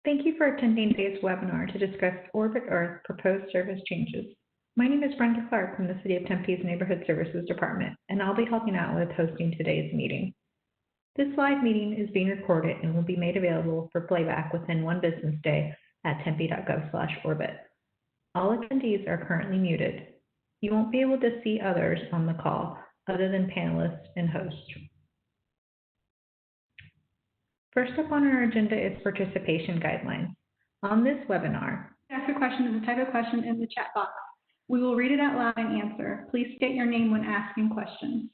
Thank you for attending today's webinar to discuss Orbit Earth proposed service changes. My name is Brenda Clark from the City of Tempe's Neighborhood Services Department, and I'll be helping out with hosting today's meeting. This live meeting is being recorded and will be made available for playback within one business day at tempe.gov/orbit. All attendees are currently muted. You won't be able to see others on the call other than panelists and host. First up on our agenda is participation guidelines. On this webinar, ask a question is a type of question in the chat box. We will read it out loud and answer. Please state your name when asking questions.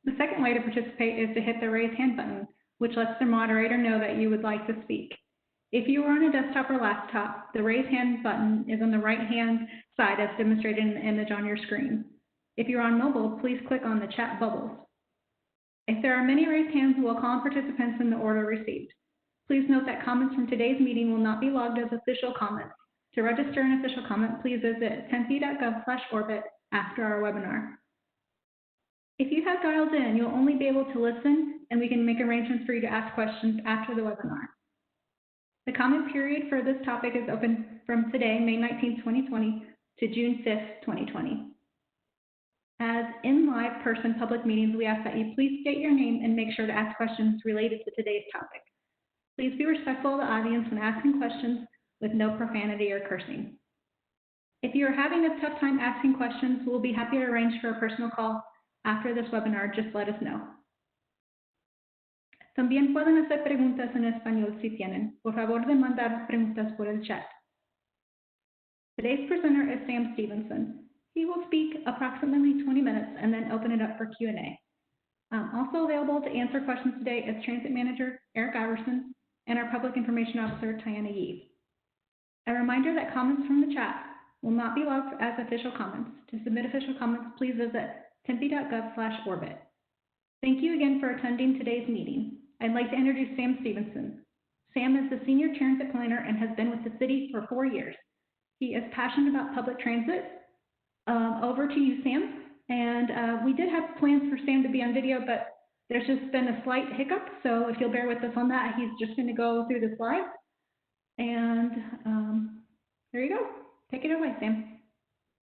The second way to participate is to hit the raise hand button, which lets the moderator know that you would like to speak. If you are on a desktop or laptop, the raise hand button is on the right-hand side as demonstrated in the image on your screen. If you're on mobile, please click on the chat bubbles. If there are many raised hands, we'll call on participants in the order received. Please note that comments from today's meeting will not be logged as official comments. To register an official comment, please visit tempe.gov/orbit after our webinar. If you have dialed in, you'll only be able to listen, and we can make arrangements for you to ask questions after the webinar. The comment period for this topic is open from today, May 19, 2020, to June 5, 2020. As in live person public meetings, we ask that you please state your name and make sure to ask questions related to today's topic. Please be respectful of the audience when asking questions with no profanity or cursing. If you are having a tough time asking questions, we'll be happy to arrange for a personal call after this webinar. Just let us know. También pueden hacer preguntas en español si tienen. Por favor de mandar preguntas por el chat. Today's presenter is Sam Stevenson. He will speak approximately 20 minutes and then open it up for Q&A. Also available to answer questions today is Transit Manager Eric Iverson and our Public Information Officer Tiana Yee. A reminder that comments from the chat will not be logged as official comments. To submit official comments, please visit tempe.gov/orbit. Thank you again for attending today's meeting. I'd like to introduce Sam Stevenson. Sam is the Senior Transit Planner and has been with the city for 4 years. He is passionate about public transit. Over to you, Sam. And we did have plans for Sam to be on video, but there's just been a slight hiccup. So if you'll bear with us on that, he's just going to go through the slides. And there you go. Take it away, Sam.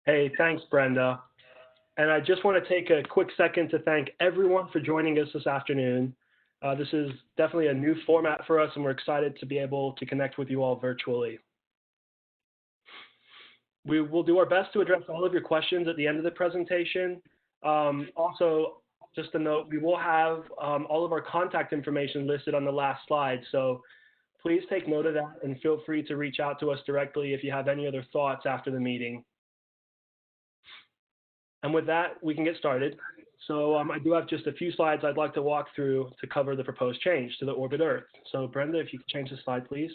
Hey, thanks, Brenda. And I just want to take a quick second to thank everyone for joining us this afternoon. This is definitely a new format for us, and we're excited to be able to connect with you all virtually. We will do our best to address all of your questions at the end of the presentation. Also, just a note, we will have all of our contact information listed on the last slide. So please take note of that and feel free to reach out to us directly if you have any other thoughts after the meeting. And with that, we can get started. So I do have just a few slides I'd like to walk through to cover the proposed change to the Orbit Earth. So Brenda, if you could change the slide, please.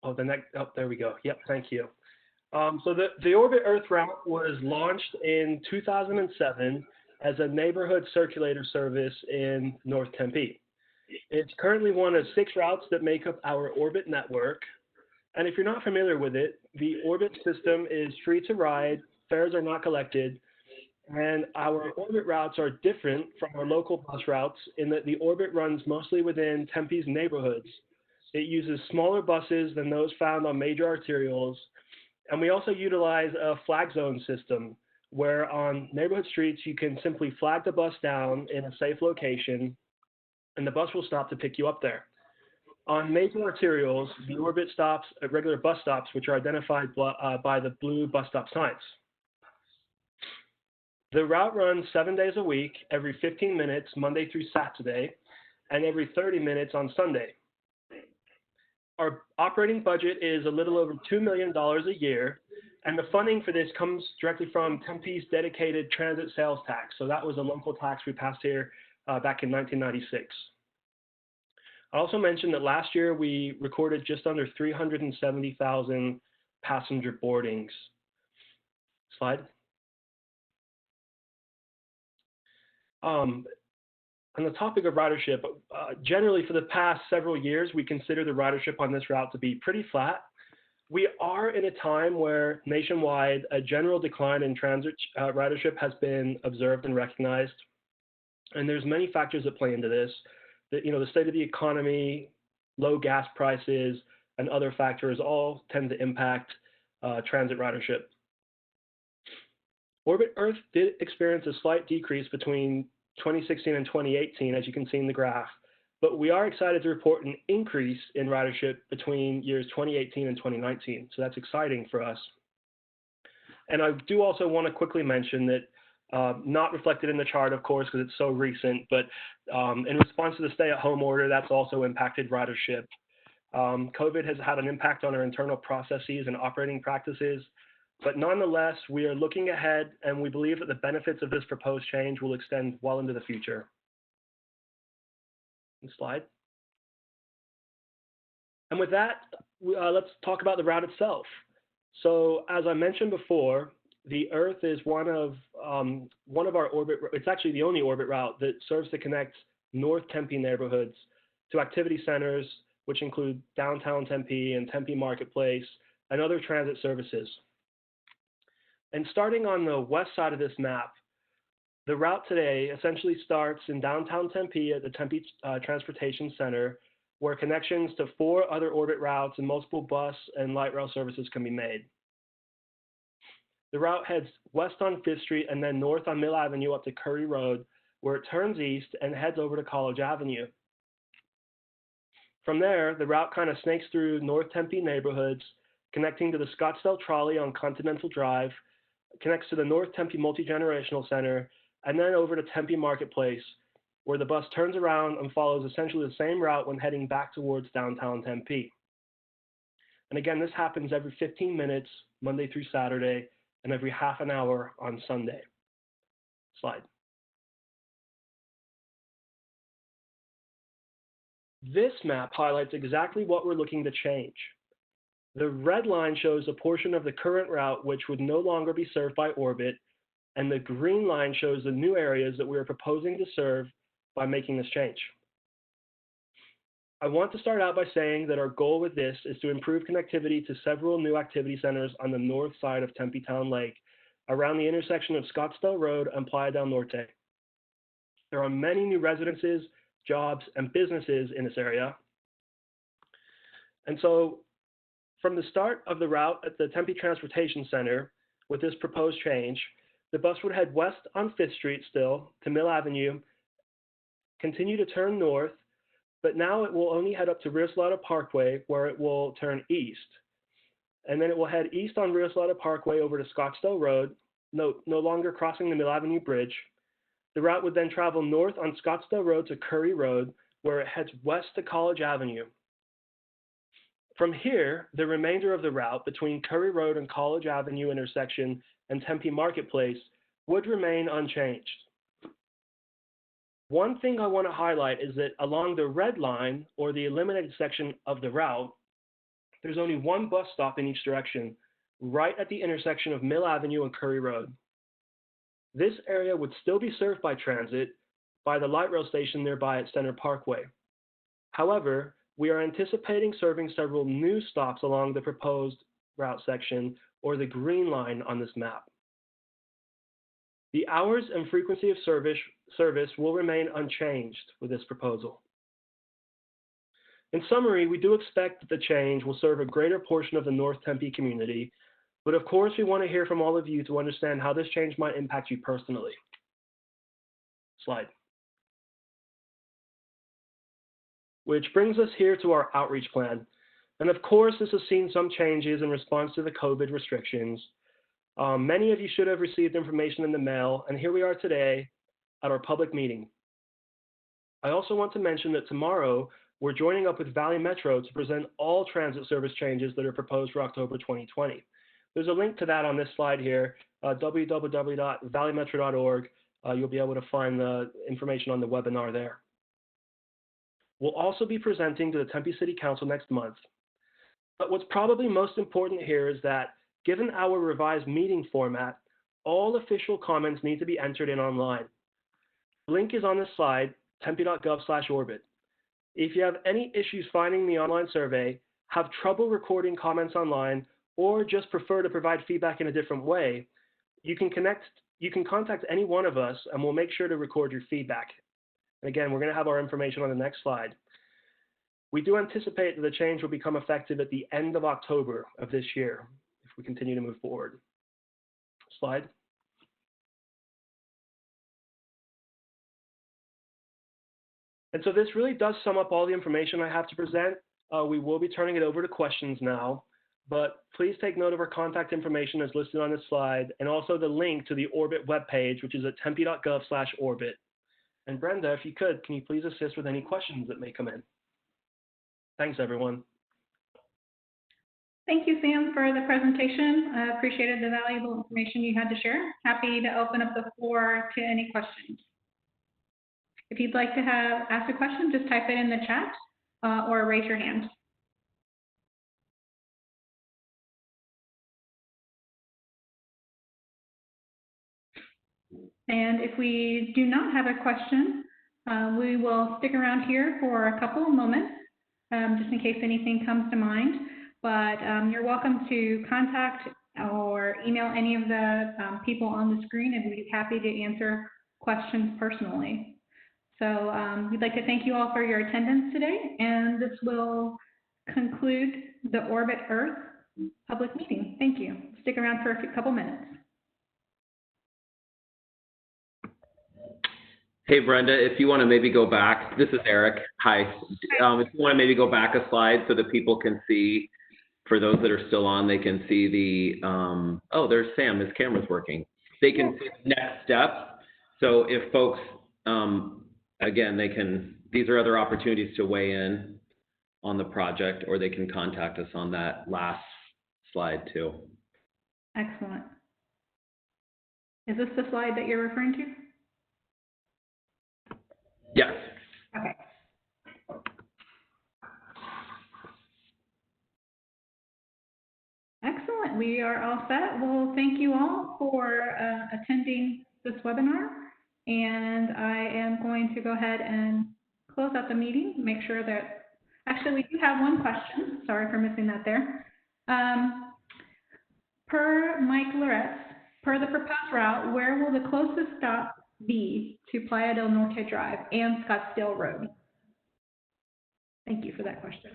Oh, there we go. Yep, thank you. So the Orbit Earth route was launched in 2007 as a neighborhood circulator service in North Tempe. It's currently one of 6 routes that make up our Orbit network. And if you're not familiar with it, the Orbit system is free to ride, fares are not collected, and our Orbit routes are different from our local bus routes in that the Orbit runs mostly within Tempe's neighborhoods. It uses smaller buses than those found on major arterials. And we also utilize a flag zone system where on neighborhood streets, you can simply flag the bus down in a safe location and the bus will stop to pick you up there. On major arterials, the Orbit stops at regular bus stops, which are identified by the blue bus stop signs. The route runs 7 days a week, every 15 minutes, Monday through Saturday, and every 30 minutes on Sunday. Our operating budget is a little over $2 million a year, and the funding for this comes directly from Tempe's dedicated transit sales tax. So that was a local tax we passed here back in 1996. I also mentioned that last year we recorded just under 370,000 passenger boardings. Slide. On the topic of ridership, generally for the past several years, we consider the ridership on this route to be pretty flat. We are in a time where nationwide, a general decline in transit ridership has been observed and recognized. And there's many factors that play into this. the state of the economy, low gas prices, and other factors all tend to impact transit ridership. Orbit Earth did experience a slight decrease between 2016 and 2018, as you can see in the graph, but we are excited to report an increase in ridership between years 2018 and 2019, so that's exciting for us. And I do also want to quickly mention that, not reflected in the chart, of course, because it's so recent, but in response to the stay-at-home order, that's also impacted ridership. COVID has had an impact on our internal processes and operating practices, but nonetheless, we are looking ahead, and we believe that the benefits of this proposed change will extend well into the future. Next slide. And with that, let's talk about the route itself. So as I mentioned before, the Earth is one of our orbit, it's actually the only orbit route that serves to connect North Tempe neighborhoods to activity centers, which include downtown Tempe and Tempe Marketplace and other transit services. And starting on the west side of this map, the route today essentially starts in downtown Tempe at the Tempe Transportation Center, where connections to 4 other orbit routes and multiple bus and light rail services can be made. The route heads west on 5th Street and then north on Mill Avenue up to Curry Road, where it turns east and heads over to College Avenue. From there, the route kind of snakes through North Tempe neighborhoods, connecting to the Scottsdale Trolley on Continental Drive, connects to the North Tempe Multi-Generational Center, and then over to Tempe Marketplace, where the bus turns around and follows essentially the same route when heading back towards downtown Tempe. And again, this happens every 15 minutes, Monday through Saturday, and every half an hour on Sunday. Slide. This map highlights exactly what we're looking to change. The red line shows a portion of the current route which would no longer be served by Orbit, and the green line shows the new areas that we are proposing to serve by making this change. I want to start out by saying that our goal with this is to improve connectivity to several new activity centers on the north side of Tempe Town Lake, around the intersection of Scottsdale Road and Playa del Norte. There are many new residences, jobs, and businesses in this area. And so from the start of the route at the Tempe Transportation Center, with this proposed change, the bus would head west on 5th Street still to Mill Avenue, continue to turn north, but now it will only head up to Rio Salado Parkway, where it will turn east. And then it will head east on Rio Salado Parkway over to Scottsdale Road, no longer crossing the Mill Avenue Bridge. The route would then travel north on Scottsdale Road to Curry Road, where it heads west to College Avenue. From here, the remainder of the route between Curry Road and College Avenue intersection and Tempe Marketplace would remain unchanged. One thing I want to highlight is that along the red line, or the eliminated section of the route, there's only one bus stop in each direction, right at the intersection of Mill Avenue and Curry Road. This area would still be served by transit by the light rail station nearby at Center Parkway. However, we are anticipating serving several new stops along the proposed route section, or the green line on this map. The hours and frequency of service will remain unchanged with this proposal. In summary, we do expect that the change will serve a greater portion of the North Tempe community, but of course we want to hear from all of you to understand how this change might impact you personally. Slide. Which brings us here to our outreach plan. And of course, this has seen some changes in response to the COVID restrictions. Many of you should have received information in the mail, and here we are today at our public meeting. I also want to mention that tomorrow, we're joining up with Valley Metro to present all transit service changes that are proposed for October 2020. There's a link to that on this slide here, www.valleymetro.org. You'll be able to find the information on the webinar there. We'll also be presenting to the Tempe City Council next month. But what's probably most important here is that, given our revised meeting format, all official comments need to be entered in online. The link is on this slide, tempe.gov/orbit. If you have any issues finding the online survey, have trouble recording comments online, or just prefer to provide feedback in a different way, you can contact any one of us and we'll make sure to record your feedback. And again, we're going to have our information on the next slide. We do anticipate that the change will become effective at the end of October of this year if we continue to move forward. Slide. And so this really does sum up all the information I have to present. We will be turning it over to questions now, but please take note of our contact information as listed on this slide, and also the link to the Orbit webpage, which is at tempe.gov/orbit. And Brenda, if you could, can you please assist with any questions that may come in? Thanks, everyone. Thank you, Sam, for the presentation. I appreciated the valuable information you had to share. Happy to open up the floor to any questions. If you'd like to ask a question, just type it in the chat or raise your hand. And if we do not have a question, we will stick around here for a couple of moments, just in case anything comes to mind. But you're welcome to contact or email any of the people on the screen, and we'd be happy to answer questions personally. So we'd like to thank you all for your attendance today, and this will conclude the Orbit Earth public meeting. Thank you. Stick around for a couple minutes. Hey, Brenda, if you want to maybe go back, this is Eric. Hi. If you want to maybe go back a slide so that people can see, for those that are still on, they can see the, oh, there's Sam, his camera's working. They can see the next steps. So if folks, again, these are other opportunities to weigh in on the project, or they can contact us on that last slide too. Excellent. Is this the slide that you're referring to? Yes. Okay. Excellent. We are all set. Well, thank you all for attending this webinar. And I am going to go ahead and close out the meeting, make sure that, actually we do have one question. Sorry for missing that there. Per Mike Loretz, per the proposed route, where will the closest stop be to Playa del Norte Drive and Scottsdale Road? Thank you for that question.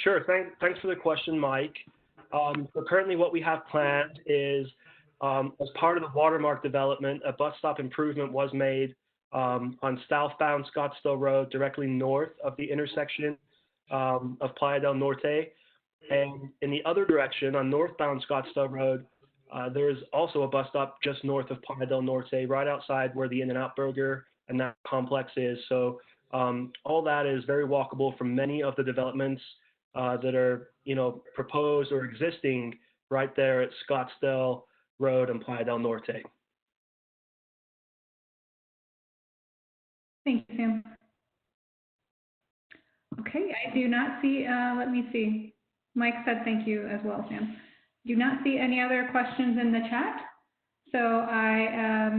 Sure, thanks for the question, Mike. So currently what we have planned is, as part of the Watermark development, a bus stop improvement was made on southbound Scottsdale Road, directly north of the intersection of Playa del Norte. And in the other direction, on northbound Scottsdale Road, there's also a bus stop just north of Playa del Norte, right outside where the In-N-Out Burger and that complex is. So all that is very walkable from many of the developments that are, proposed or existing right there at Scottsdale Road and Playa del Norte. Thank you, Sam. Okay, I do not see, let me see. Mike said thank you as well, Sam. Do not see any other questions in the chat. So I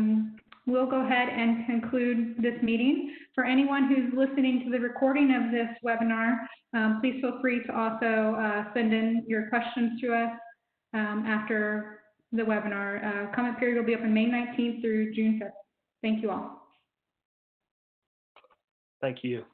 will go ahead and conclude this meeting. For anyone who's listening to the recording of this webinar, please feel free to also send in your questions to us after the webinar. Comment period will be open May 19th through June 5th. Thank you all. Thank you.